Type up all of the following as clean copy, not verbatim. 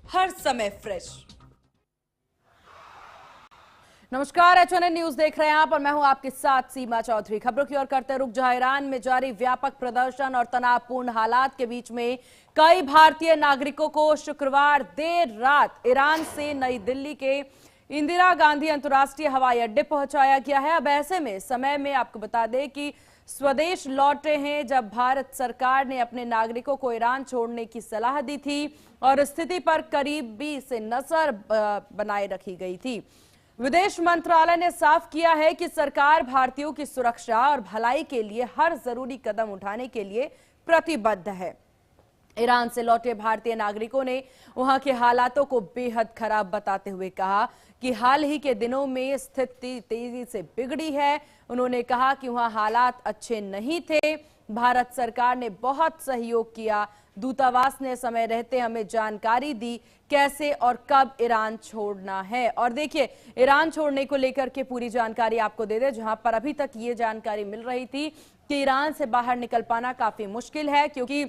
हर समय फ्रेश। नमस्कार, HNN news देख रहे हैं आप और मैं हूं आपके साथ सीमा चौधरी। खबरों की ओर करते रुक जहां ईरान में जारी व्यापक प्रदर्शन और तनावपूर्ण हालात के बीच में कई भारतीय नागरिकों को शुक्रवार देर रात ईरान से नई दिल्ली के इंदिरा गांधी अंतर्राष्ट्रीय हवाई अड्डे पहुंचाया गया है। अब ऐसे में समय में आपको बता दें कि स्वदेश लौटे हैं जब भारत सरकार ने अपने नागरिकों को ईरान छोड़ने की सलाह दी थी और स्थिति पर करीबी से नजर बनाए रखी गई थी। विदेश मंत्रालय ने साफ किया है कि सरकार भारतीयों की सुरक्षा और भलाई के लिए हर जरूरी कदम उठाने के लिए प्रतिबद्ध है। ईरान से लौटे भारतीय नागरिकों ने वहां के हालातों को बेहद खराब बताते हुए कहा कि हाल ही के दिनों में स्थिति तेजी से बिगड़ी है। उन्होंने कहा कि वहां हालात अच्छे नहीं थे। भारत सरकार ने बहुत सहयोग किया। दूतावास ने समय रहते हमें जानकारी दी कैसे और कब ईरान छोड़ना है। और देखिए, ईरान छोड़ने को लेकर के पूरी जानकारी आपको दे दे, जहां पर अभी तक ये जानकारी मिल रही थी कि ईरान से बाहर निकल पाना काफी मुश्किल है, क्योंकि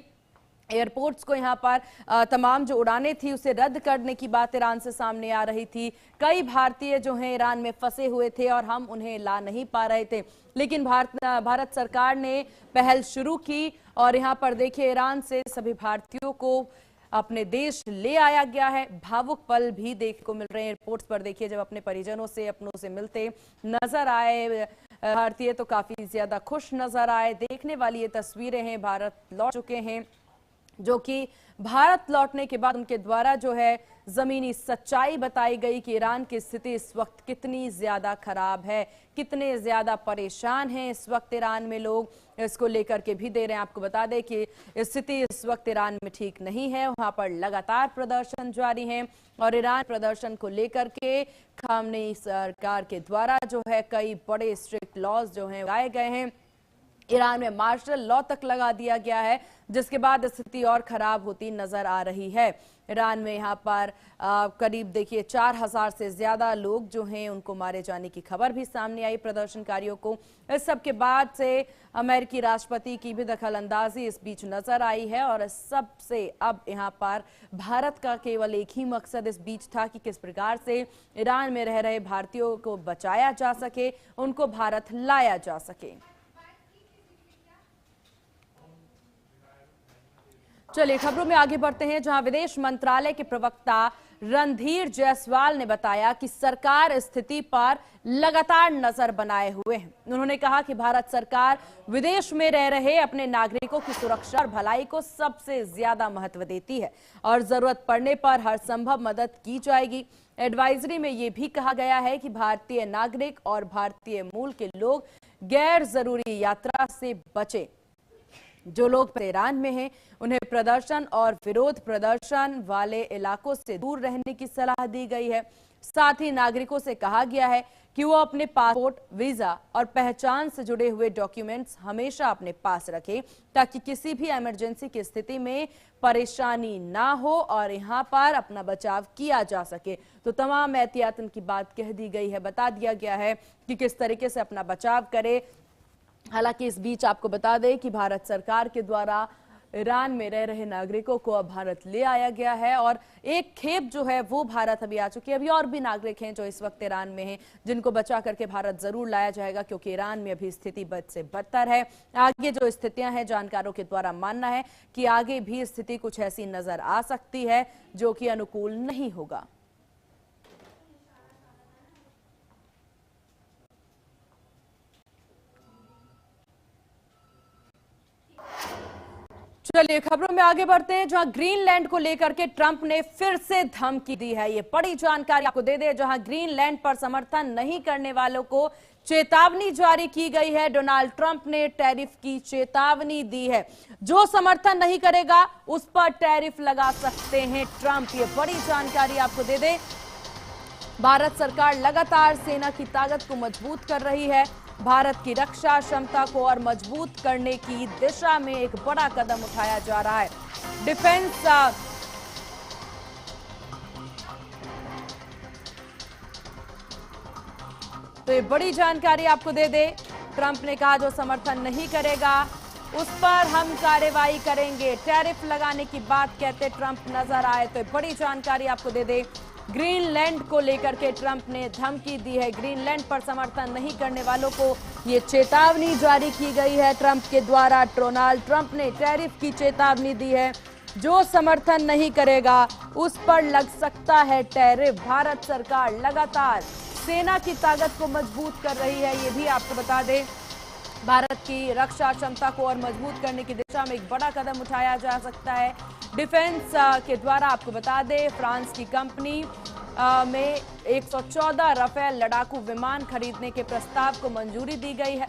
एयरपोर्ट्स को यहां पर तमाम जो उड़ानें थी उसे रद्द करने की बात ईरान से सामने आ रही थी। कई भारतीय जो हैं ईरान में फंसे हुए थे और हम उन्हें ला नहीं पा रहे थे, लेकिन भारत सरकार ने पहल शुरू की और यहां पर देखिए ईरान से सभी भारतीयों को अपने देश ले आया गया है। भावुक पल भी देखने को मिल रहे हैं एयरपोर्ट्स पर। देखिए, जब अपने परिजनों से अपनों से मिलते नजर आए भारतीय तो काफी ज्यादा खुश नजर आए। देखने वाली ये तस्वीरें हैं। भारत लौट चुके हैं, जो कि भारत लौटने के बाद उनके द्वारा जो है जमीनी सच्चाई बताई गई कि ईरान की स्थिति इस वक्त कितनी ज्यादा खराब है, कितने ज्यादा परेशान हैं इस वक्त ईरान में लोग। इसको लेकर के भी दे रहे हैं। आपको बता दें कि स्थिति इस वक्त ईरान में ठीक नहीं है। वहां पर लगातार प्रदर्शन जारी है और ईरान प्रदर्शन को लेकर के खामनेई सरकार के द्वारा जो है कई बड़े स्ट्रिक्ट लॉज जो हैं लगाए गए हैं। ईरान में मार्शल लॉ तक लगा दिया गया है, जिसके बाद स्थिति और खराब होती नजर आ रही है। ईरान में यहाँ पर करीब देखिए 4000 से ज्यादा लोग जो हैं उनको मारे जाने की खबर भी सामने आई प्रदर्शनकारियों को। इस सब के बाद से अमेरिकी राष्ट्रपति की भी दखल अंदाजी इस बीच नजर आई है और इस सब से अब यहाँ पर भारत का केवल एक ही मकसद इस बीच था कि किस प्रकार से ईरान में रह रहे भारतीयों को बचाया जा सके, उनको भारत लाया जा सके। चलिए खबरों में आगे बढ़ते हैं, जहां विदेश मंत्रालय के प्रवक्ता रणधीर जायसवाल ने बताया कि सरकार स्थिति पर लगातार नजर बनाए हुए है। उन्होंने कहा कि भारत सरकार विदेश में रह रहे अपने नागरिकों की सुरक्षा और भलाई को सबसे ज्यादा महत्व देती है और जरूरत पड़ने पर हर संभव मदद की जाएगी। एडवाइजरी में यह भी कहा गया है कि भारतीय नागरिक और भारतीय मूल के लोग गैर जरूरी यात्रा से बचें। जो लोग ईरान में हैं उन्हें प्रदर्शन और विरोध प्रदर्शन वाले इलाकों से दूर रहने की सलाह दी गई है। साथ ही नागरिकों से कहा गया है कि वो अपने पासपोर्ट, वीजा और पहचान से जुड़े हुए डॉक्यूमेंट्स हमेशा अपने पास रखें, ताकि किसी भी इमरजेंसी की स्थिति में परेशानी ना हो और यहाँ पर अपना बचाव किया जा सके। तो तमाम एहतियातन की बात कह दी गई है, बता दिया गया है कि किस तरीके से अपना बचाव करे। हालांकि इस बीच आपको बता दें कि भारत सरकार के द्वारा ईरान में रह रहे नागरिकों को अब भारत ले आया गया है और एक खेप जो है वो भारत अभी आ चुकी है। अभी और भी नागरिक हैं जो इस वक्त ईरान में हैं, जिनको बचा करके भारत जरूर लाया जाएगा, क्योंकि ईरान में अभी स्थिति बद से बदतर है। आगे जो स्थितियां हैं, जानकारों के द्वारा मानना है कि आगे भी स्थिति कुछ ऐसी नजर आ सकती है जो कि अनुकूल नहीं होगा। चलिए खबरों में आगे बढ़ते हैं, जहां ग्रीनलैंड को लेकर के ट्रंप ने फिर से धमकी दी है। ये बड़ी जानकारी आपको दे दे, जहां ग्रीनलैंड पर समर्थन नहीं करने वालों को चेतावनी जारी की गई है। डोनाल्ड ट्रंप ने टैरिफ की चेतावनी दी है। जो समर्थन नहीं करेगा उस पर टैरिफ लगा सकते हैं ट्रंप। ये बड़ी जानकारी आपको दे दे। भारत सरकार लगातार सेना की ताकत को मजबूत कर रही है। भारत की रक्षा क्षमता को और मजबूत करने की दिशा में एक बड़ा कदम उठाया जा रहा है। डिफेंस तो ये बड़ी जानकारी आपको दे दे। ट्रंप ने कहा जो समर्थन नहीं करेगा उस पर हम कार्रवाई करेंगे। टैरिफ लगाने की बात कहते ट्रंप नजर आए। तो बड़ी जानकारी आपको दे दे, ग्रीनलैंड को लेकर के ट्रंप ने धमकी दी है। ग्रीनलैंड पर समर्थन नहीं करने वालों को ये चेतावनी जारी की गई है ट्रंप के द्वारा। डोनाल्ड ट्रंप ने टैरिफ की चेतावनी दी है। जो समर्थन नहीं करेगा उस पर लग सकता है टैरिफ। भारत सरकार लगातार सेना की ताकत को मजबूत कर रही है। ये भी आपको बता दें, भारत की रक्षा क्षमता को और मजबूत करने की दिशा में एक बड़ा कदम उठाया जा सकता है डिफेंस के द्वारा। आपको बता दें, फ्रांस की कंपनी में 114 राफेल लड़ाकू विमान खरीदने के प्रस्ताव को मंजूरी दी गई है।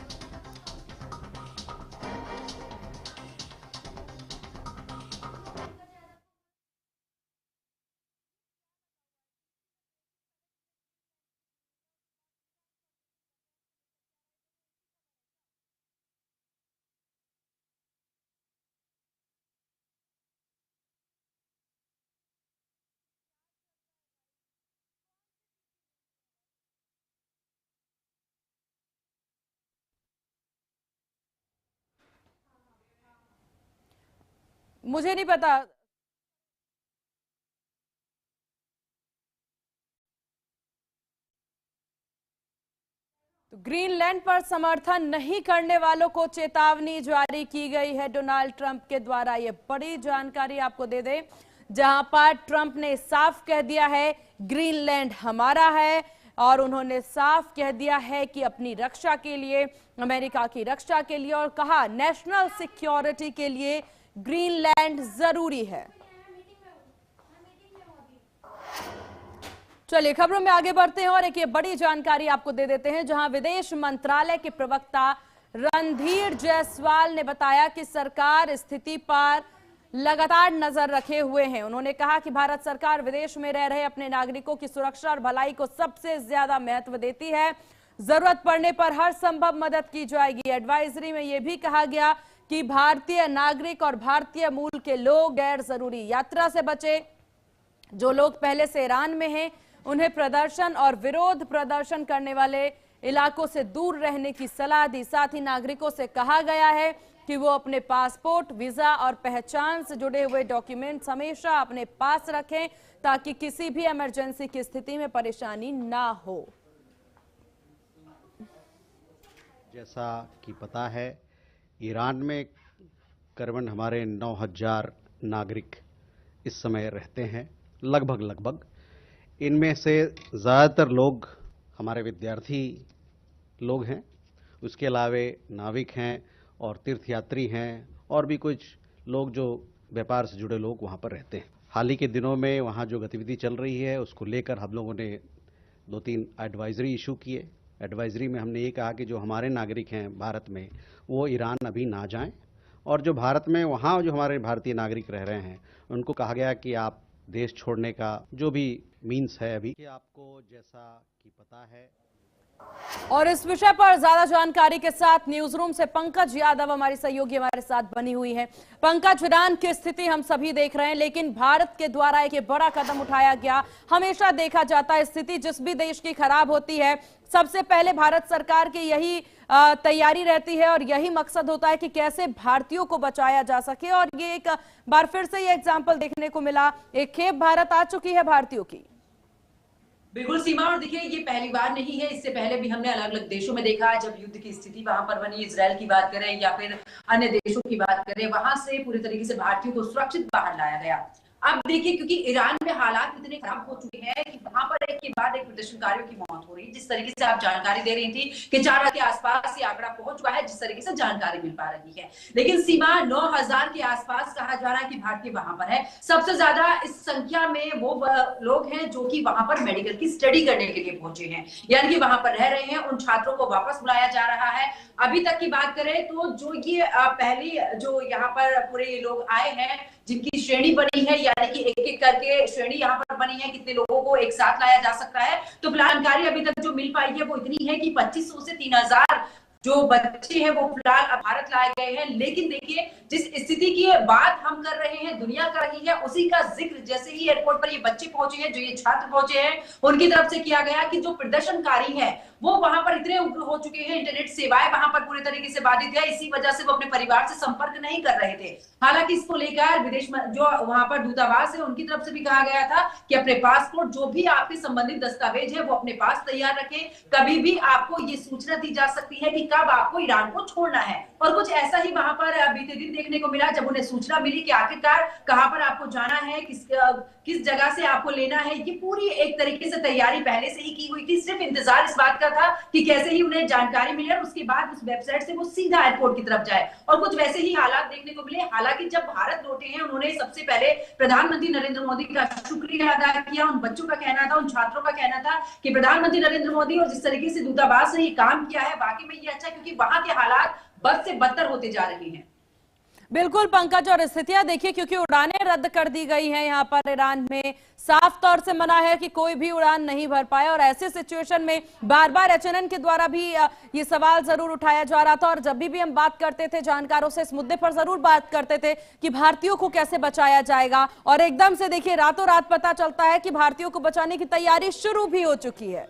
मुझे नहीं पता। तो ग्रीनलैंड पर समर्थन नहीं करने वालों को चेतावनी जारी की गई है डोनाल्ड ट्रंप के द्वारा। यह बड़ी जानकारी आपको दे दें, जहां पर ट्रंप ने साफ कह दिया है ग्रीनलैंड हमारा है, और उन्होंने साफ कह दिया है कि अपनी रक्षा के लिए, अमेरिका की रक्षा के लिए, और कहा नेशनल सिक्योरिटी के लिए ग्रीनलैंड जरूरी है। चलिए खबरों में आगे बढ़ते हैं और एक ये बड़ी जानकारी आपको दे देते हैं, जहां विदेश मंत्रालय के प्रवक्ता रणधीर जायसवाल ने बताया कि सरकार स्थिति पर लगातार नजर रखे हुए हैं। उन्होंने कहा कि भारत सरकार विदेश में रह रहे अपने नागरिकों की सुरक्षा और भलाई को सबसे ज्यादा महत्व देती है। जरूरत पड़ने पर हर संभव मदद की जाएगी। एडवाइजरी में यह भी कहा गया कि भारतीय नागरिक और भारतीय मूल के लोग गैर जरूरी यात्रा से बचे। जो लोग पहले से ईरान में हैं उन्हें प्रदर्शन और विरोध प्रदर्शन करने वाले इलाकों से दूर रहने की सलाह दी। साथ ही नागरिकों से कहा गया है कि वो अपने पासपोर्ट, वीजा और पहचान से जुड़े हुए डॉक्यूमेंट्स हमेशा अपने पास रखें, ताकि किसी भी इमरजेंसी की स्थिति में परेशानी ना हो। जैसा कि पता है, ईरान में करीबन हमारे 9,000 नागरिक इस समय रहते हैं, लगभग। इनमें से ज़्यादातर लोग हमारे विद्यार्थी लोग हैं। उसके अलावे नाविक हैं और तीर्थयात्री हैं, और भी कुछ लोग जो व्यापार से जुड़े लोग वहाँ पर रहते हैं। हाल ही के दिनों में वहाँ जो गतिविधि चल रही है उसको लेकर हम लोगों ने 2-3 एडवाइजरी इशू किए। एडवाइजरी में हमने ये कहा कि जो हमारे नागरिक हैं भारत में, वो ईरान अभी ना जाएं, और जो भारत में वहाँ जो हमारे भारतीय नागरिक रह रहे हैं उनको कहा गया कि आप देश छोड़ने का जो भी मीन्स है अभी कि आपको जैसा कि पता है। और इस विषय पर ज्यादा जानकारी के साथ न्यूज रूम से पंकज यादव हमारी सहयोगी हमारे साथ बनी हुई है। पंकज, ईरान की स्थिति हम सभी देख रहे हैं, लेकिन भारत के द्वारा एक बड़ा कदम उठाया गया। हमेशा देखा जाता है स्थिति जिस भी देश की खराब होती है, सबसे पहले भारत सरकार की यही तैयारी रहती है और यही मकसद होता है कि कैसे भारतीयों को बचाया जा सके। और ये एक बार फिर से ये एग्जाम्पल देखने को मिला, एक खेप भारत आ चुकी है भारतीयों की। बिल्कुल सीमा, और देखिए ये पहली बार नहीं है, इससे पहले भी हमने अलग अलग देशों में देखा जब युद्ध की स्थिति वहां पर बनी, इजराइल की बात करें या फिर अन्य देशों की बात करें, वहां से पूरी तरीके से भारतीयों को सुरक्षित बाहर लाया गया। अब देखिए, क्योंकि ईरान में हालात इतने खराब हो चुके हैं कि वहां पर एक के बाद एक प्रदर्शनकारियों की मौत हो रही है। जिस तरीके से आप जानकारी दे रही थी कि 4 के आसपास ये आंकड़ा पहुंच चुका है, जिस तरीके से जानकारी मिल पा रही है, लेकिन सीमा 9,000 के आसपास कहा जा रहा है कि भारतीय वहां पर है। सबसे ज्यादा इस संख्या में वो लोग हैं जो कि वहां पर मेडिकल की स्टडी करने के लिए पहुंचे हैं, यानी कि वहां पर रह रहे हैं। उन छात्रों को वापस बुलाया जा रहा है। अभी तक की बात करें तो जो ये पहली जो यहाँ पर पूरे लोग आए हैं, जिनकी श्रेणी बनी है, यानी कि एक एक करके श्रेणी यहाँ पर बनी है, कितने लोगों को एक साथ लाया जा सकता है, तो जानकारी अभी तक जो मिल पाई है वो इतनी है कि 2500 से 3000 जो बच्चे हैं वो फिलहाल अब भारत लाए गए हैं। लेकिन देखिए, जिस स्थिति की बात हम कर रहे हैं, दुनिया कर रही है, उसी का जिक्र जैसे ही एयरपोर्ट पर ये बच्चे पहुंचे हैं, जो ये छात्र पहुंचे हैं, उनकी तरफ से किया गया कि जो प्रदर्शनकारी है वो वहां पर इतने उग्र हो चुके हैं, इंटरनेट सेवाएं वहां पर पूरे तरीके से बाधित है, इसी वजह से वो अपने परिवार से संपर्क नहीं कर रहे थे। हालांकि इसको लेकर विदेश में जो वहां पर दूतावास है उनकी तरफ से भी कहा गया था कि अपने पासपोर्ट, जो भी आपके संबंधित दस्तावेज है, वो अपने पास तैयार रखें। कभी भी आपको ये सूचना दी जा सकती है कि कब आपको ईरान को छोड़ना है। और कुछ ऐसा ही वहां पर बीते दिन देखने को मिला, जब उन्हें सूचना मिली कि आखिरकार कहां पर आपको जाना है, किस जगह से आपको लेना है। ये पूरी एक तरीके से तैयारी पहले से ही की हुई थी, सिर्फ इंतजार इस बात का था कि कैसे ही उन्हें जानकारी मिले और उसके बाद उस वेबसाइट से वो सीधा एयरपोर्ट की तरफ जाए। और कुछ वैसे ही हालात देखने को मिले। हालांकि जब भारत लौटे हैं, उन्होंने सबसे पहले प्रधानमंत्री नरेंद्र मोदी का शुक्रिया अदा किया। उन बच्चों का कहना था, उन छात्रों का कहना था कि प्रधानमंत्री नरेंद्र मोदी और जिस तरीके से दूतावास ने ये काम किया है, वाकई में ये अच्छा है, क्योंकि वहां के हालात बद से बदतर होते जा रहे हैं। बिल्कुल पंकज, और स्थितियां देखिए, क्योंकि उड़ानें रद्द कर दी गई हैं यहाँ पर ईरान में, साफ तौर से मना है कि कोई भी उड़ान नहीं भर पाए। और ऐसे सिचुएशन में बार बार एचएनएन के द्वारा भी ये सवाल जरूर उठाया जा रहा था, और जब भी हम बात करते थे जानकारों से इस मुद्दे पर जरूर बात करते थे कि भारतीयों को कैसे बचाया जाएगा। और एकदम से देखिए रातों रात पता चलता है कि भारतीयों को बचाने की तैयारी शुरू भी हो चुकी है।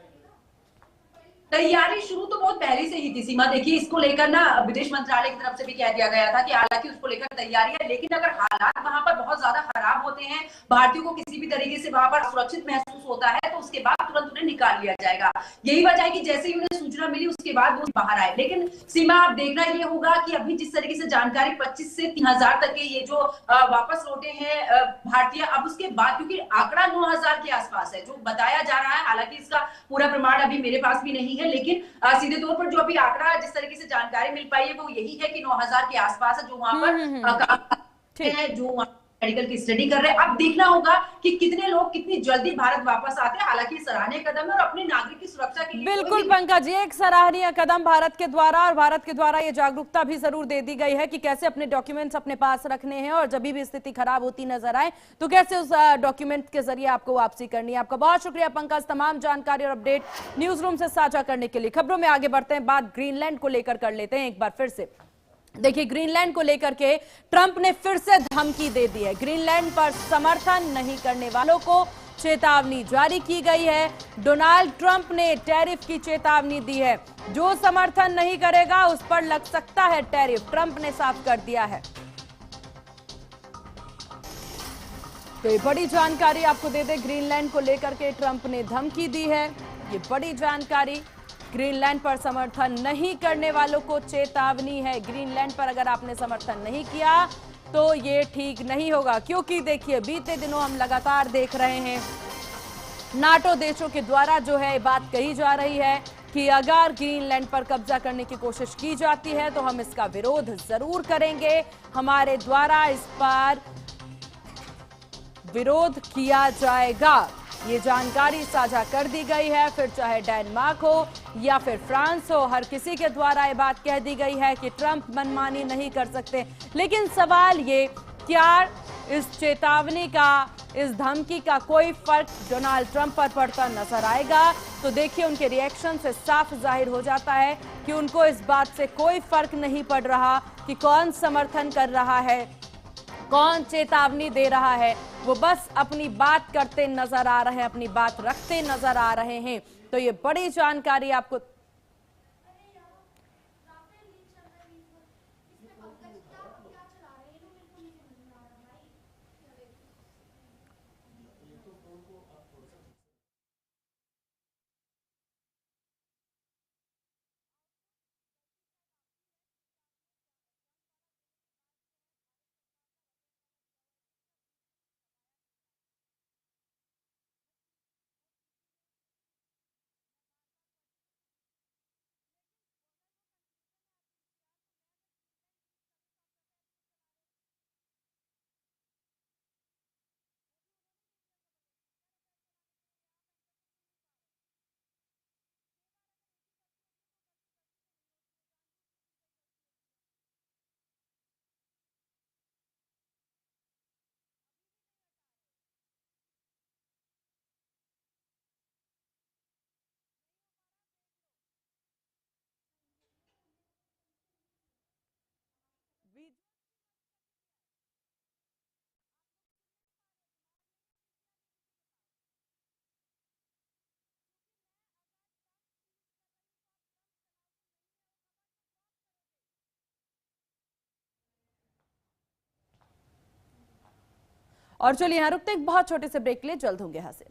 तैयारी शुरू तो बहुत पहले से ही थी सीमा। देखिए, इसको लेकर ना विदेश मंत्रालय की तरफ से भी कह दिया गया था कि हालांकि उसको लेकर तैयारी है, लेकिन अगर हालात वहां पर बहुत ज्यादा खराब होते हैं, भारतीयों को किसी भी तरीके से वहां पर सुरक्षित महसूस होता है, तो उसके बाद तुरंत उन्हें निकाल लिया जाएगा। यही वजह है कि जैसे ही उन्हें सूचना मिली उसके बाद वो बाहर आए। लेकिन सीमा, आप देखना ये होगा कि अभी जिस तरीके से जानकारी 25 से 3000 तक के ये जो वापस लौटे हैं भारतीय, अब उसके बाद क्योंकि आंकड़ा 9000 के आसपास है जो बताया जा रहा है, हालांकि इसका पूरा प्रमाण अभी मेरे पास भी नहीं है, लेकिन सीधे तौर पर जो अभी आंकड़ा जिस तरीके से जानकारी मिल पाई है वो यही है कि 9000 के आसपास है जो वहां पर काम करते हैं, जो वहां मेडिकल की स्टडी कर रहे हैं। अब देखना होगा कि कितने लोग कितनी जल्दी भारत वापस आते हैं। हालांकि सराहनीय कदम है और अपने नागरिक की सुरक्षा के लिए बिल्कुल पंकज, ये एक सराहनीय कदम भारत के द्वारा, और भारत के द्वारा ये जागरूकता भी जरूर दे दी गई है कि कैसे अपने डॉक्यूमेंट्स अपने पास रखने हैं, और जब भी स्थिति खराब होती नजर आए तो कैसे उस डॉक्यूमेंट के जरिए आपको वापसी करनी है। आपका बहुत शुक्रिया पंकज, तमाम जानकारी और अपडेट न्यूज रूम से साझा करने के लिए। खबरों में आगे बढ़ते हैं, बात ग्रीनलैंड को लेकर कर लेते हैं एक बार फिर से। देखिए, ग्रीनलैंड को लेकर के ट्रंप ने फिर से धमकी दे दी है। ग्रीनलैंड पर समर्थन नहीं करने वालों को चेतावनी जारी की गई है। डोनाल्ड ट्रंप ने टैरिफ की चेतावनी दी है, जो समर्थन नहीं करेगा उस पर लग सकता है टैरिफ, ट्रंप ने साफ कर दिया है। तो ये बड़ी जानकारी आपको दे दे, ग्रीनलैंड को लेकर के ट्रंप ने धमकी दी है, ये बड़ी जानकारी। ग्रीनलैंड पर समर्थन नहीं करने वालों को चेतावनी है। ग्रीनलैंड पर अगर आपने समर्थन नहीं किया तो ये ठीक नहीं होगा, क्योंकि देखिए बीते दिनों हम लगातार देख रहे हैं नाटो देशों के द्वारा जो है बात कही जा रही है कि अगर ग्रीनलैंड पर कब्जा करने की कोशिश की जाती है तो हम इसका विरोध जरूर करेंगे, हमारे द्वारा इस पर विरोध किया जाएगा। ये जानकारी साझा कर दी गई है, फिर चाहे डेनमार्क हो या फिर फ्रांस हो, हर किसी के द्वारा ये बात कह दी गई है कि ट्रंप मनमानी नहीं कर सकते। लेकिन सवाल ये, क्या इस चेतावनी का, इस धमकी का कोई फर्क डोनाल्ड ट्रंप पर पड़ता नजर आएगा? तो देखिए उनके रिएक्शन से साफ जाहिर हो जाता है कि उनको इस बात से कोई फर्क नहीं पड़ रहा कि कौन समर्थन कर रहा है, कौन चेतावनी दे रहा है, वो बस अपनी बात करते नजर आ रहे हैं, अपनी बात रखते नजर आ रहे हैं। तो ये बड़ी जानकारी आपको और चलिए यहाँ रुकते एक बहुत छोटे से ब्रेक के लिए, जल्द होंगे हाजिर।